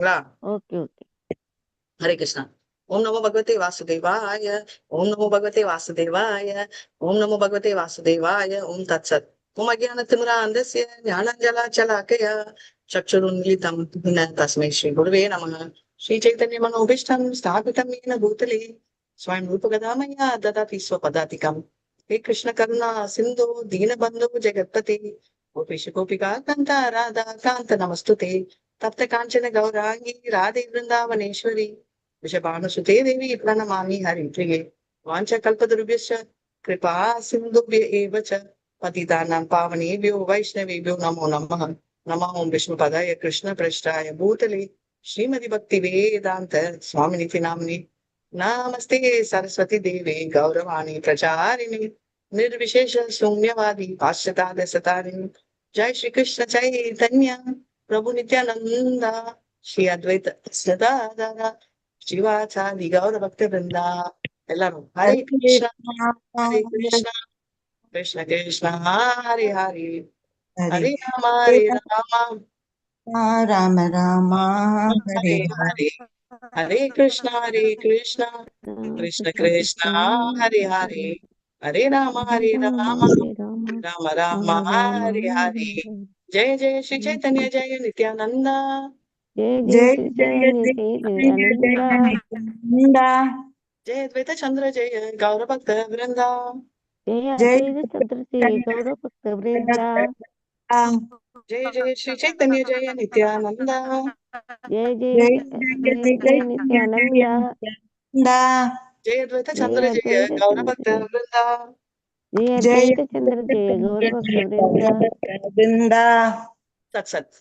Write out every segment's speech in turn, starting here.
Okay okay. Hare Krishna. ஓம் நமோ பகவதே வாசுதேவாய. ஓம் நமோ பகவதே வாசுதேவாய. ஓம் நமோ பகவதே வாசுதேவாய. ஓம் தத்சத். ஓம் அஜ்ஞானதிமிராந்தஸ்ய ஞானஞ்சலாச்சலாக்கயா சக்ஷுருன்மிலிதம் येन तस्मै श्री गुरुवे नमः. श्री चैतन्य मनोभीष्टं स्थापितं येन भूतले स्वयं रूपगदा मया ददाति स्वपदातिकम्. हे कृष्ण करुणा सिन्धो दीनबन्धो जगत्पते गोपेश गोपिका कान्ता राधा कान्त नमस्तुते. तप्त काञ्चन गौरांगी राधे वृन्दावनेश्वरी वृषभानुसुते देवी प्रणमामि हरिप्रिये. वाञ्छकल्पतरुभ्यश्च कृपा सिन्धुभ्य एव च पतितानां पावनेभ्यो वैष्णवेभ्यो नमो नमः. नमः ओं विष्णुपदाय कृष्णप्रेष्ठाय भूतले श्रीमति भक्ति वेदांत स्वामिनिति नाम्नि नमस्ते सरस्वती देवे गौरवाणी प्रचारिणि निर्विशेष शून्यवादी पाश्चात्य जय श्री कृष्ण चैतन्य प्रभु नित्यानंद श्री अद्वैत सदाधारा शिवाचार्य गौर भक्त वृंदा எல்லாரும் ஹரே கிருஷ்ணா ஹரே கிருஷ்ணா கிருஷ்ண கிருஷ்ண ஹரே ஹரே ஹரே ராம ராம ராம ஹரே ஹரே ஹரே கிருஷ்ணா கிருஷ்ண கிருஷ்ண ஹரே ஹரே ஹரே ராம ராம ராம ஹரே ஹரே. जय जय श्री चैतन्य जय नित्यानंदा. जय जय जय जय नित्यानंदा. जय अद्वैत चंद्र जय गौर भक्त वृंदा. जय जय अद्वैत चंद्र जय गौर भक्त वृंदा. जय जय श्री चैतन्य जय नित्यानंदा. जय जय जय जय नित्यानंदा. जय अद्वैत जय चंद्र जय अद्वैत गौर चंद्र भक्त जय वृंदा. अद्वैत चंद्र जय गौर भक्त वृंदा.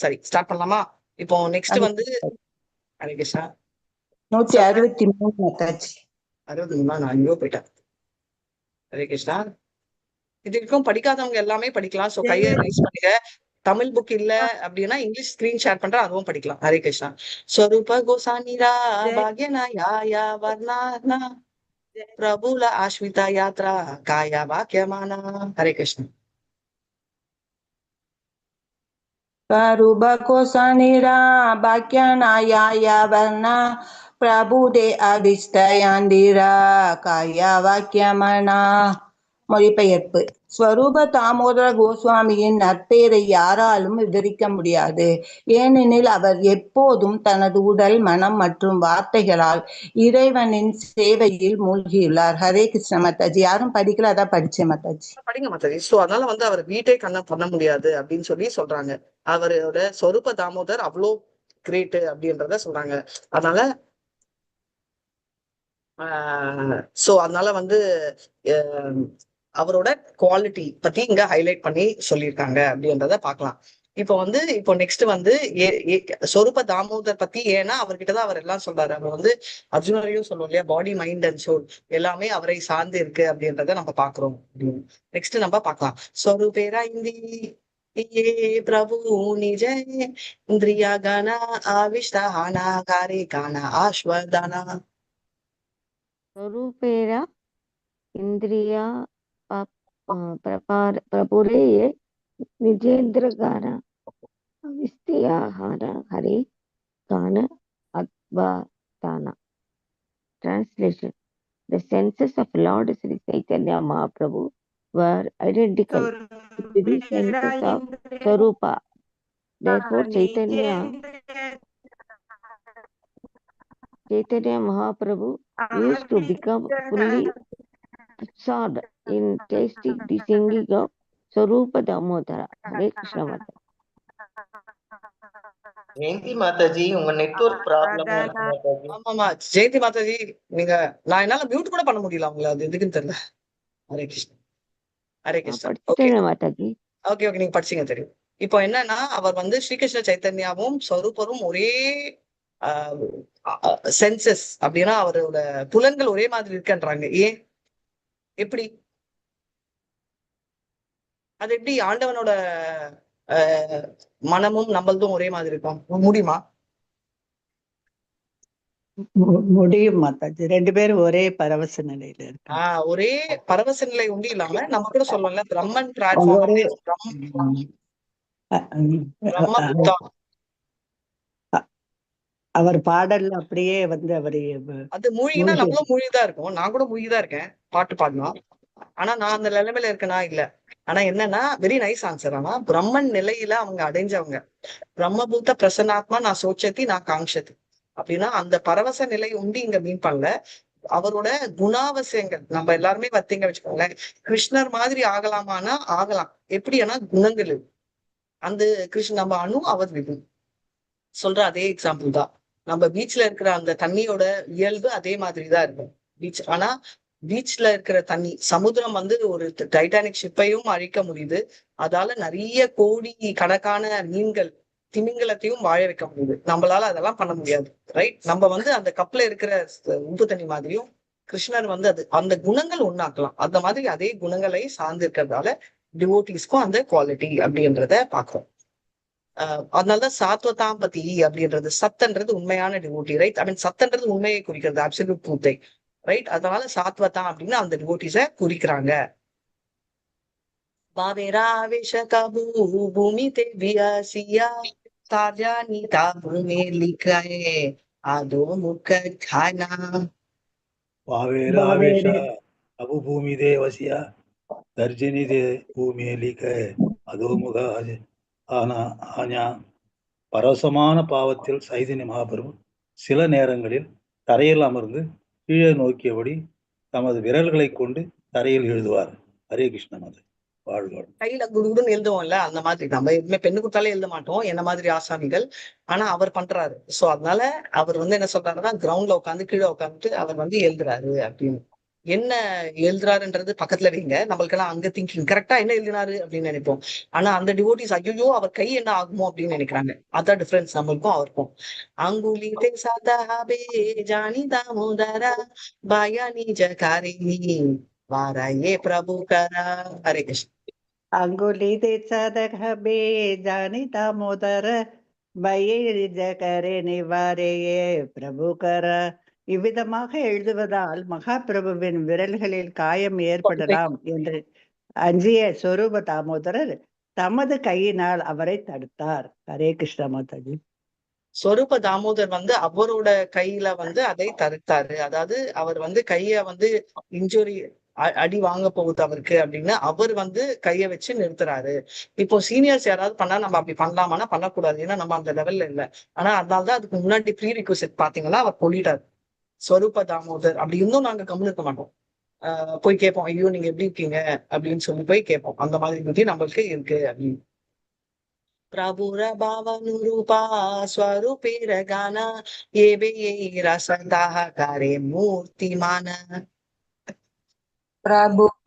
சரி ஸ்டார்ட் பண்ணலாமா? இப்போ நெக்ஸ்ட் வந்து ஹரே கிருஷ்ணா 163 மாதாஜி. 63 நான் ஐயோ போயிட்டேன். ஹரே கிருஷ்ணா. இது வரைக்கும் படிக்காதவங்க எல்லாமே படிக்கலாம். சோ கையை ரைஸ் பண்ணுங்க. தமிழ் புக் இல்ல அப்படின்னா இங்கிலீஷ் ஸ்கிரீன் ஷேர் பண்றேன், அதுவும் படிக்கலாம். ஹரே கிருஷ்ணா. ஸ்வரூப கோசானிரா பாக்யனா யாயா வர்ணானா பிரபுல ஆஷ்விதா யாத்ரா காயா வாக்கியமானா. Hare Krishna. Karubakosaniरा Bhakyanaya Varna Prabhude Adistayandira Kaya Vakyamana. மொழிபெயர்ப்பு. ஸ்வரூப தாமோதர கோஸ்வாமியின் நற்பெயரை யாராலும் விவரிக்க முடியாது. ஏனெனில் அவர் எப்போதும் தனது உடல், மனம் மற்றும் வார்த்தைகளால் இறைவனின் சேவையில் மூழ்கியுள்ளார். ஹரே கிருஷ்ண மாதாஜி. யாரும் படிக்கல, அதான் படிச்சேன் மாதாஜி. படிங்க மாதாஜி. சோ அதனால வந்து அவர் வீட்டை பண்ண முடியாது அப்படின்னு சொல்றாங்க. அவரோட ஸ்வரூப தாமோதர் அவ்வளோ கிரேட் அப்படின்றத சொல்றாங்க. அதனால அதனால வந்து அவரோட குவாலிட்டி பத்தி இங்க ஹைலைட் பண்ணி சொல்லியிருக்காங்க அப்படின்றத பாக்கலாம். இப்போ நெக்ஸ்ட் வந்து சொரூப தாமோதர் பத்தி, ஏன்னா அவர்கிட்டதான் அவர் எல்லாம் சொல்றாரு. அவர் வந்து அர்ஜுனரையும் சொல்லுவோம் இல்லையா, பாடி மைண்ட் அண்ட் சோல் எல்லாமே அவரை சார்ந்து இருக்கு அப்படின்றத நம்ம பாக்குறோம். நெக்ஸ்ட் நம்ம பாக்கலாம். ஸ்வரூபேரா இந்தி ये प्रभु निज इंद्रिया गाना आविष्टाना कारे गाना आश्वदाना. स्वरूपेण इंद्रिया प्रपुरे निजेन्द्रगान विस्तियाहार हरे गान अद्वाताना. Translation: The senses of Lord Sri Chaitanya Mahaprabhu were identical to the senses of Swarupa. Therefore, Chaitanya Mahaprabhu used to become fully absorbed in tasting the singing of Swarupa Damodara. Hare Krishna Mata. Jayanthi Mataji, உங்க network ப்ராப்ளமா இருக்கு மாதாஜி. ஆமாமா ஜெயந்தி மாதாஜி, நீங்க நான் என்னால mute கூட பண்ண முடியல அவங்கள, அது எதுக்குன்னு தெரியல. ஹரே கிருஷ்ணா. ஹரே கிருஷ்ணா. ஓகே மாதாஜி. ஓகே நீங்க படிச்சீங்க தெரியும். இப்போ என்னன்னா, அவர் வந்து ஸ்ரீகிருஷ்ண சைத்தன்யாவும் ஸ்வரூபரும் ஒரே சென்சஸ் அப்படின்னா அவரோட புலன்கள் ஒரே மாதிரி இருக்குன்றாங்க. ஏன், எப்படி அது எப்படி ஆண்டவனோட மனமும் நம்மளதும் ஒரே மாதிரி இருக்கும்? முடியுமா? முடியும் மாதாஜி. ரெண்டு பேரும் ஒரே பரவச நிலையில இருக்கு. ஒரே பரவச நிலை உண்டு இல்லாம நம்ம கூட சொல்லல, பிரம்மன் பிளாட்ஃபார்ம், அவர் பாடல்ல அப்படியே அவரு அது மூழ்கினா மூழ்கி நம்மளும் மூழ்கிதான் இருக்கோம். நான் கூட மூழ்கிதான் இருக்கேன் பாட்டு பாடணும். ஆனா நான் அந்த நிலைமையில இருக்கேனா இல்ல. ஆனா என்னன்னா வெரி நைஸ் ஆன்சர். ஆனா பிரம்மன் நிலையில அவங்க அடைஞ்சவங்க. பிரம்மபூத பிரசன்னாத்மா நான் சோச்சதி நான் காங்ஷதி அப்படின்னா அந்த பரவச நிலை உண்டு இங்க மீன் பண்ணல. அவரோட குணாவசியங்கள் நம்ம எல்லாருமே வத்தீங்க வச்சுக்கோங்களேன். கிருஷ்ணர் மாதிரி ஆகலாமான்னா ஆகலாம். எப்படின்னா குணங்கள் இருக்கு. அந்த கிருஷ்ண நம்ம அணு அவர் விபு சொல்ற அதே எக்ஸாம்பிள் தான். நம்ம பீச்ல இருக்கிற அந்த தண்ணியோட இயல்பு அதே மாதிரிதான் இருக்கும். பீச் ஆனா பீச்ல இருக்கிற தண்ணி சமுத்திரம் ஒரு டைட்டானிக் ஷிப்பையும் அழிக்க முடியுது. அதால நிறைய கோடி கணக்கான மீன்கள் திமிங்கலத்தையும் வாழ வைக்க முடியுது. நம்மளால அதெல்லாம் பண்ண முடியாது. ரைட். நம்ம அந்த கப்ல இருக்கிற உப்பு தண்ணி மாதிரியும் கிருஷ்ணர் அது அந்த குணங்கள் ஒண்ணாக்கலாம். அந்த மாதிரி அதே குணங்களை சார்ந்து இருக்கிறதால டிவோட்டிஸ்க்கும் அந்த குவாலிட்டி அப்படின்றத பாக்குறோம். அதனாலதான் சாத்வதாம்பதி அப்படின்றது சத்தன்றது உண்மையான டிவோட்டி. ரைட். ஐ மீன் சத்தன்றது உண்மையை குறிக்கிறது, அப்சல்யூட் ட்ரூத்தை. ரைட். அதனால சாத்வதா அப்படின்னு அந்த டிவோட்டிஸ குறிக்கிறாங்க. பூமி தேவியா தார்யானிதா பூமி லிகாயே அதோ முக்க கானா भावेरावेश अबुभूमिदे वस्य தர்ஜினிதே பூமேலிக அதோமுக ஆனா பரவசமான பாவத்தில் சைதன்ய மகாபிரபு சில நேரங்களில் தரையில் அமர்ந்து கீழே நோக்கியபடி தமது விரல்களை கொண்டு தரையில் எழுதுவார். ஹரே கிருஷ்ணன். அது வாழ்வாள் கையில குடுகுடுன்னு எழுதுவோம்ல, அந்த மாதிரி நம்ம எதுவுமே பெண்ணு கொடுத்தாலே எழுத மாட்டோம் என்ன மாதிரி ஆசாமிகள். ஆனா அவர் பண்றாரு. சோ அதனால அவர் என்ன சொல்றாருன்னா கிரவுண்ட்ல உட்காந்து கீழே உட்காந்துட்டு அவர் எழுதுறாரு அப்படின்னு. என்ன எழுதுறாருன்றது பக்கத்துல வைங்க. நம்மளுக்கெல்லாம் அங்க திங்கிங் கரெக்டா என்ன எழுதினாரு அப்படின்னு நினைப்போம். ஆனா அந்த டிவோட்டிஸ் ஐயோ அவர் கை என்ன ஆகுமோ அப்படின்னு நினைக்கிறாங்க. அதான் டிஃபரன்ஸ் நம்மளுக்கும் அவருக்கும். அங்குலி சாதாபே ஜானி தாமோதரா பாயானி ஜகாரினி வாராயே பிரபு கரா. ஹரே கிருஷ்ண. अंगुली दे साधक बे जानी दामोदर करे நிவாரையே பிரபுகர. இவ்விதமாக எழுதுவதால் மகாபிரபுவின் விரல்களில் காயம் ஏற்படலாம் என்று அஞ்சிய சொரூப தாமோதரர் தமது கையினால் அவரை தடுத்தார். ஹரே கிருஷ்ண மாதாஜி. சொரூப தாமோதர் அவரோட கையில அதை தடுத்தாரு. அதாவது அவர் கைய இன்ஜுரி அடி வாங்க போகுது அவருக்கு அப்படின்னு அவர் கைய வச்சு நிறுத்துறாரு. இப்போ சீனியர்ஸ் யாராவது பண்ணா நம்ம அப்படி பண்ணலாமான்னா பண்ணக்கூடாது. ஏன்னா நம்ம அந்த லெவல்ல இல்ல. ஆனா அதனாலதான் அதுக்கு முன்னாடி ப்ரீ ரிக்வெஸ்ட் பாத்தீங்கன்னா அவர் சொல்லிட்டாரு ஸ்வரூப தாமோதர். அப்படி இருந்தும் நாங்க கம்முனுக்க மாட்டோம். போய் கேட்போம், ஐயோ நீங்க எப்படி இருக்கீங்க அப்படின்னு சொல்லி போய் கேட்போம். அந்த மாதிரி புத்தி நம்மளுக்கு இருக்கு அப்படின்னு. பிரபுர பாவனுரூபா ஸ்வரூபேர கானா ஏபே ரசதாக காரே மூர்த்திமான.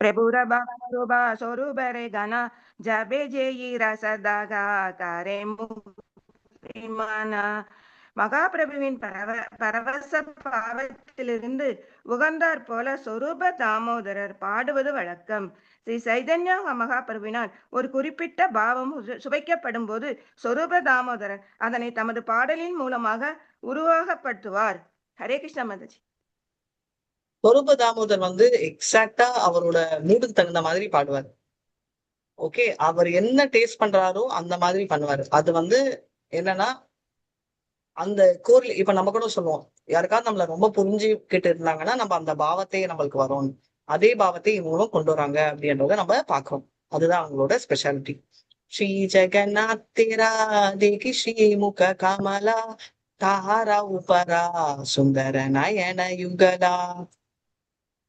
பிரபுரபாவனுரூபா ஸ்வரூபரே கணா ஜபே ஜெயி ரசதாக காரே மூர்த்திமான. மகாபிரபுவின் பரவச பாவத்திலிருந்து உகந்தார் போல சொரூப தாமோதரர் பாடுவது வழக்கம். ஸ்ரீ சைதன்ய மகாபிரபுவினால் ஒரு குறிப்பிட்ட பாவம் சுவைக்கப்படும் போது சொரூப தாமோதரர் அதனை தமது பாடலின் மூலமாக உருவாகப்படுத்துவார். ஹரே கிருஷ்ண மாதாஜி. சொரூப தாமோதர் எக்ஸாக்டா அவரோட மூடுக்கு தகுந்த மாதிரி பாடுவார். ஓகே. அவர் என்ன டேஸ்ட் பண்றாரோ அந்த மாதிரி பண்ணுவாரு. அது என்னன்னா அந்த கோர்ல இப்ப நம்ம கூட சொல்லுவோம், யாருக்காவது நம்மள ரொம்ப புரிஞ்சுக்கிட்டு இருந்தாங்கன்னா நம்ம அந்த பாவத்தை நம்மளுக்கு வரும். அதே பாவத்தை இவங்களும் கொண்டு வராங்க அப்படின்றத நம்ம பாக்குறோம். அதுதான் அவங்களோட ஸ்பெஷாலிட்டி. ஸ்ரீ ஜெகநாத் தேரா தேகி ஸ்ரீ முக கமலா தாரா உபரா சுந்தர நயன யுகலா.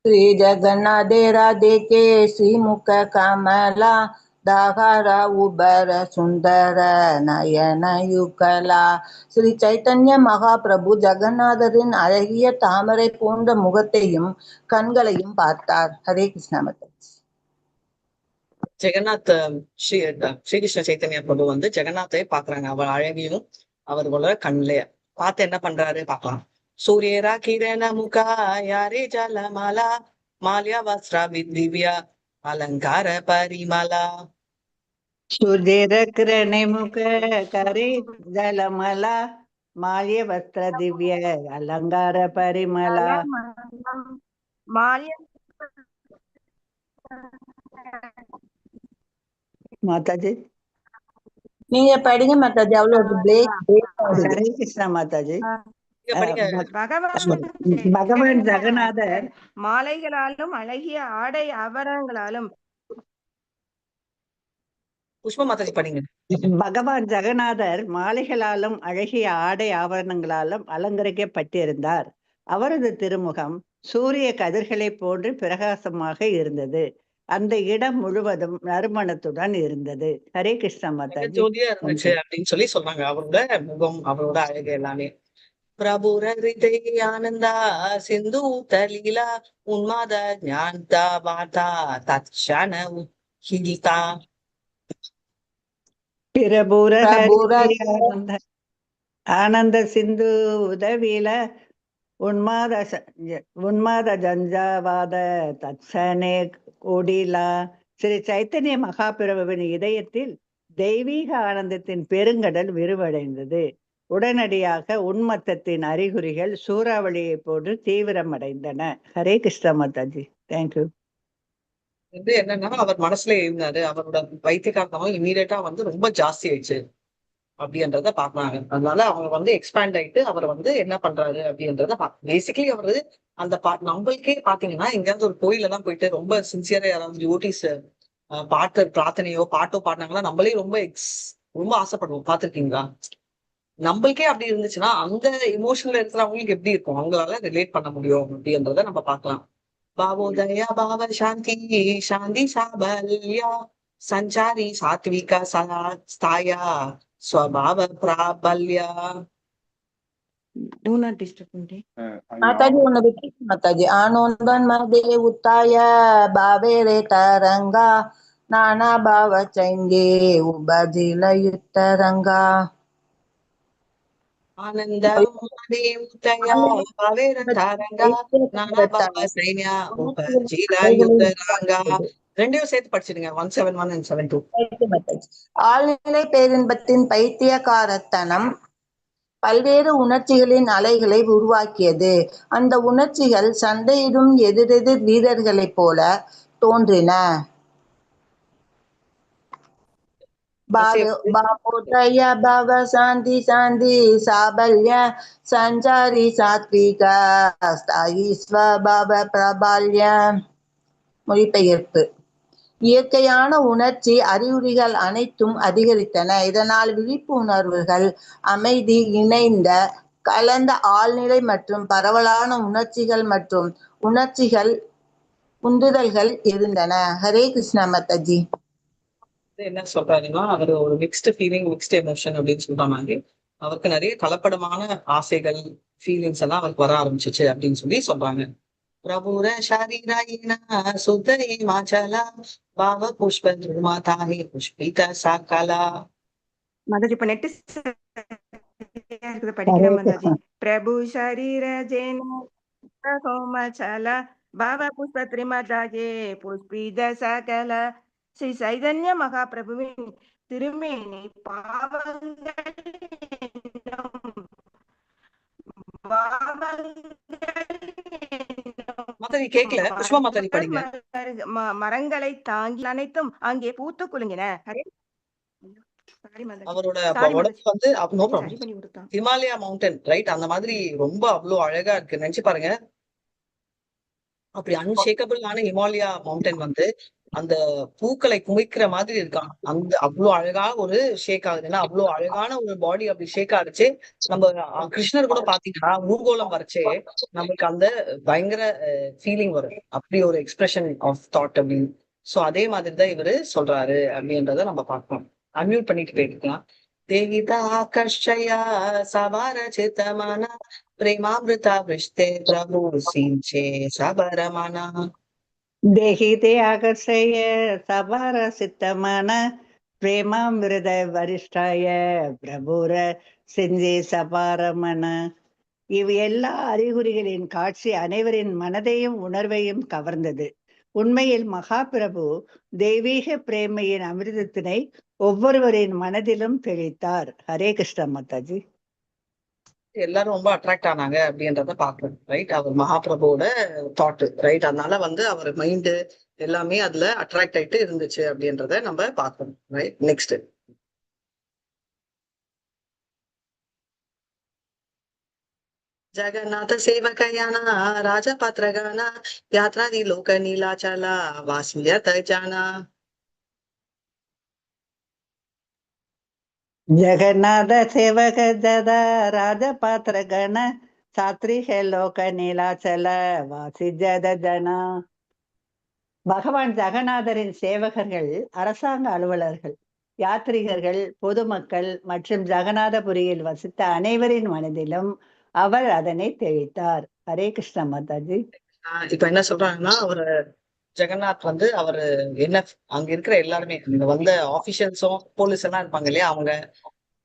ஸ்ரீ ஜெகநாதே ராதே கே ஸ்ரீமுக கமலா தாகாரா உபர சுந்தர நயன யுகலா. ஸ்ரீ சைத்தன்ய மகாபிரபு ஜெகநாதரின் அழகிய தாமரை போன்ற முகத்தையும் கண்களையும் பார்த்தார். ஹரே கிருஷ்ணா மாதாஜி. ஜெகநாத் ஸ்ரீகிருஷ்ண சைத்தன்ய பிரபு ஜெகநாத்தை பாக்குறாங்க. அவர் அழகியும் அவர்களோட கண்ணிலே பார்த்து என்ன பண்றாரு பாக்கலாம். சூரியரா கிரண முகா யாரே ஜலமாலா மால்யா வஸ்திரா திவ்யா அலங்கார பரிமலா. सूर्य किरणे मुख करे जलमला माल्य वस्त्र दिव्य अलंकार परिमला. माताजी நீங்க படிங்க மாதாஜி. அவ்வளவு பிரேக் ஆகுது. ஹரே கிருஷ்ணா மாதாஜி. நீங்க படிங்க. பகவான் ஜெகநாதர் மாலைகளாலும் அழகிய ஆடை ஆபரணங்களாலும் புஷ்பா மாதாஜி படிங்க. பகவான் ஜெகநாதர் மாலைகளாலும் அழகிய ஆடை ஆபரணங்களாலும் அலங்கரிக்கப்பட்டிருந்தார். அவரது திருமுகம் சூரிய கதிர்களைப் போன்று பிரகாசமாக இருந்தது. அந்த இடம் முழுவதும் நறுமணத்துடன் இருந்தது. ஹரே கிருஷ்ணா மாதாஜி. ஜோதியா இருந்துச்சு அப்படின்னு சொல்லி சொல்றாங்க. அவரோட முகம், அவரோட அழகு எல்லாமே. பிரபுர ஹிருதய ஆனந்தா சிந்து தலீலா உன்மாத ஞானதா வாதா தட்சண உத்கில்தா. பிரபுர பிரபுர ஆனந்த சிந்து உதவில உன்மாத ஜஞ்சாவாத தட்சணே கோடிலா. ஸ்ரீ சைத்தன்ய மகாபிரபுவின் இதயத்தில் தெய்வீக ஆனந்தத்தின் பெருங்கடல் விரிவடைந்தது. உடனடியாக உன்மத்தத்தின் அறிகுறிகள் சூறாவளியை போன்று தீவிரமடைந்தன. ஹரே கிருஷ்ணா மாதாஜி. தேங்க்யூ. இது என்னன்னா, அவர் மனசுல இருந்தாரு, அவரோட வைத்தியகாரணம் இமீடியட்டா ரொம்ப ஜாஸ்தி ஆயிடுச்சு அப்படின்றத பாக்குறாங்க. அதனால அவங்க எக்ஸ்பேண்ட் ஆயிட்டு அவர் என்ன பண்றாரு அப்படின்றத பேசிக்கலி அவரு அந்த நம்மளுக்கே பாத்தீங்கன்னா, எங்கேயாவது ஒரு கோயில தான் போயிட்டு ரொம்ப சின்சியரா யாராவது டிவோட்டிஸ் பாட்டு பிரார்த்தனையோ பாட்டோ பாடினாங்களா நம்மளே ரொம்ப ஆசைப்படுவோம். பாத்திருக்கீங்களா? நம்மளுக்கே அப்படி இருந்துச்சுன்னா அந்த இமோஷன்ல இருக்கிறவங்களுக்கு எப்படி இருக்கும், அவங்களால ரிலேட் பண்ண முடியும் அப்படின்றத நம்ம பார்க்கலாம். பாவோதயா பாவ சாந்தி சாந்தி சாபல்யா சஞ்சாரி சாத்விக ஸ்தாயா ஸ்வபாவ பிராபல்யா. மாதாஜி ஒண்ணு விட்டு மாதாஜி. ஆனந்தன் மதே உத்தாய பாவே ரே தரங்கா நானா பாவ சைங்கே உபஜில யுத்தரங்கா. ஆனந்த உத்தயா பாவேர தாரங்கா நானா பாவ சைன்யா உபஜில யுத்தரங்கா. ரெண்டையும் சேர்த்து படிச்சிடுங்க. 171 and 72. ஆழ்நிலை பேரின்பத்தின் பைத்தியக்காரத்தனம் பல்வேறு உணர்ச்சிகளின் அலைகளை உருவாக்கியது. அந்த உணர்ச்சிகள் சண்டையிடும் எதிரெதிர் வீரர்களைப் போல தோன்றின. பாவோதய பவ சாந்தி சாந்தி சாபல்ய சஞ்சாரி சாத்விக ஸ்தாயி ஸ்வபாவ பிரபல்ய. மொழிபெயர்ப்பு. இயற்கையான உணர்ச்சி அறிகுறிகள் அனைத்தும் அதிகரித்தன. இதனால் விழிப்பு உணர்வுகள் அமைதி இணைந்த கலந்த ஆழ்நிலை மற்றும் பரவலான உணர்ச்சிகள் மற்றும் உணர்ச்சிகள் உந்துதல்கள் இருந்தன. ஹரே கிருஷ்ணா மாதாஜி. என்ன சொல்றாருன்னா, அவர் ஒரு மிக்ஸ்டு ஃபீலிங் மிக்ஸ்டு எமோஷன் அப்படின்னு சொல்ற மாதிரி அவருக்கு நிறைய கலப்படமான ஆசைகள் ஃபீலிங்ஸ் எல்லாம் அவருக்கு வர ஆரம்பிச்சிச்சு அப்படின்னு சொல்லி சொல்றாங்க. பிரபுர ஷரீராயினா சுத்தரி மாச்சலா பாவ புஷ்ப மாதாஹி புஷ்பித சாக்கலா. மாதாஜி இப்ப நெட் படிக்கிறேன் மாதாஜி. பிரபு ஷரீர ஜேன ஹோமச்சல பாவ புஷ்ப த்ரிமதாயே புஷ்பித சகல. ஸ்ரீ சைதன்ய மகாபிரபுவின் திருமேனி கேட்கல. புஷ்பா மாதாஜி படிங்க. மரங்களை தாங்கி அனைத்தும் அங்கே பூத்து குலுங்கின. அவரோட ஹிமாலயா மவுண்டன் ரைட், அந்த மாதிரி ரொம்ப அவ்வளவு அழகா இருக்கு. நினைச்சு பாருங்க, அப்படி அன்ஷேக்கபிளான ஹிமாலயா மவுண்டன் அந்த பூக்களை குமிக்கிற மாதிரி இருக்கான். அந்த அவ்வளவு அழகா ஒரு ஷேக் ஆகுதுன்னா அவ்வளவு அழகான ஒரு பாடி அப்படி ஷேக் ஆகுச்சு. நம்ம கிருஷ்ணர் கூட பாத்தீங்கன்னா ஊர்கோலம் வரைச்சே நமக்கு அந்த பயங்கர ஃபீலிங் வரும், அப்படி ஒரு எக்ஸ்பிரஷன் ஆஃப் தாட் அப்படின்னு. சோ அதே மாதிரிதான் இவரு சொல்றாரு அப்படின்றத நம்ம பார்க்கணும். அன்மியூட் பண்ணிட்டு போயிருக்கலாம். தேவிதா கஷ்டயா சவார சித்தமான பிரேமாமிருதா விஷ்டே பிரபு சீஞ்சே சபரமனா. தேகிதே ஆகர்ஷய சபார சித்தமான பிரேமாமிருத வரிஷ்டாய பிரபுர செஞ்சே சபாரமன. இவ் எல்லா அறிகுறிகளின் காட்சி அனைவரின் மனதையும் உணர்வையும் கவர்ந்தது. உண்மையில் மகாபிரபு தெய்வீக பிரேமையின் அமிர்தத்தினை ஒவ்வொருவரின் மனதிலும் தெளித்தார். ஹரே கிருஷ்ணா மாதாஜி. எல்லாரும் ரொம்ப அட்ராக்ட் ஆனாங்க அப்படின்றத பாக்குறோம். ரைட், அவர் மகாபிரபுவோட தாட் ரைட். அதனால அவர் மைண்ட் எல்லாமே அதுல அட்ராக்ட் ஆயிட்டு இருந்துச்சு அப்படின்றத நம்ம பாக்கணும். Right, next. जगन्नाथ सेवकयाना राजपात्रगाना यात्रादि लोक नीलाचला वासुल्यत जाना. ஜெகநாத சேவக ஜதா ராஜபாத்திர கண சாத்ரிக லோக நீலாச்சல வாசி ஜத ஜனா. பகவான் ஜெகநாதரின் சேவகர்கள் அரசாங்க அலுவலர்கள், யாத்ரீகர்கள், பொதுமக்கள் மற்றும் ஜெகநாதபுரியில் வசித்த அனைவரின் மனதிலும் அவர் அதனை தெளித்தார். ஹரே கிருஷ்ண மாதாஜி. இப்ப என்ன சொல்றாங்கன்னா, அவரு ஜெகநாத் வந்து அவரு என்ன அங்க இருக்கிற எல்லாருமே இங்க வந்த ஆபீஷியல்ஸும் போலீஸ் எல்லாம் இருப்பாங்க இல்லையா, அவங்க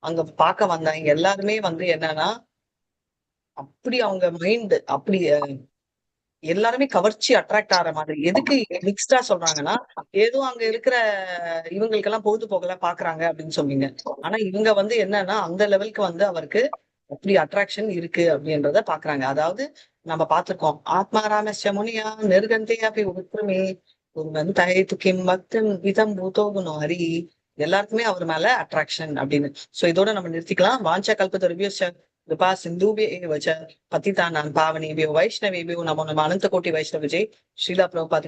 அங்க பார்க்க வந்தாங்க எல்லாருமே வந்து என்னன்னா அப்படி அவங்க மைண்ட் அப்படி எல்லாருமே கவர்ச்சி அட்ராக்ட் ஆகிற மாதிரி. எதுக்கு மிக்ஸ்டா சொல்றாங்கன்னா, ஏதோ அங்க இருக்கிற இவங்களுக்கு எல்லாம் பொழுதுபோக்கல பாக்குறாங்க அப்படின்னு சொன்னீங்க. ஆனா இவங்க வந்து என்னன்னா அந்த லெவலுக்கு வந்து அவருக்கு அப்படி அட்ராக்ஷன் இருக்கு அப்படின்றத பாக்குறாங்க. அதாவது நம்ம பார்த்திருக்கோம், ஆத்மாராமஸ்ய முனியா நெருகந்தையா போய் உத்ருமே தை துக்கிம் பக்தம் விதம் பூதோகுணம் ஹரி. எல்லாருக்குமே அவர் மேல அட்ராக்ஷன் அப்படின்னு. சோ இதோட நம்ம நிறுத்திக்கலாம். வாஞ்சா கல்பத்தருபியோ कृपा सिंधुभ्य एव च पतितानां पावनेभ्यो वैष्णवेभ्यो नमो नमः. अनंत कोटि वैष्णव जय. श्रीला प्रभुपाद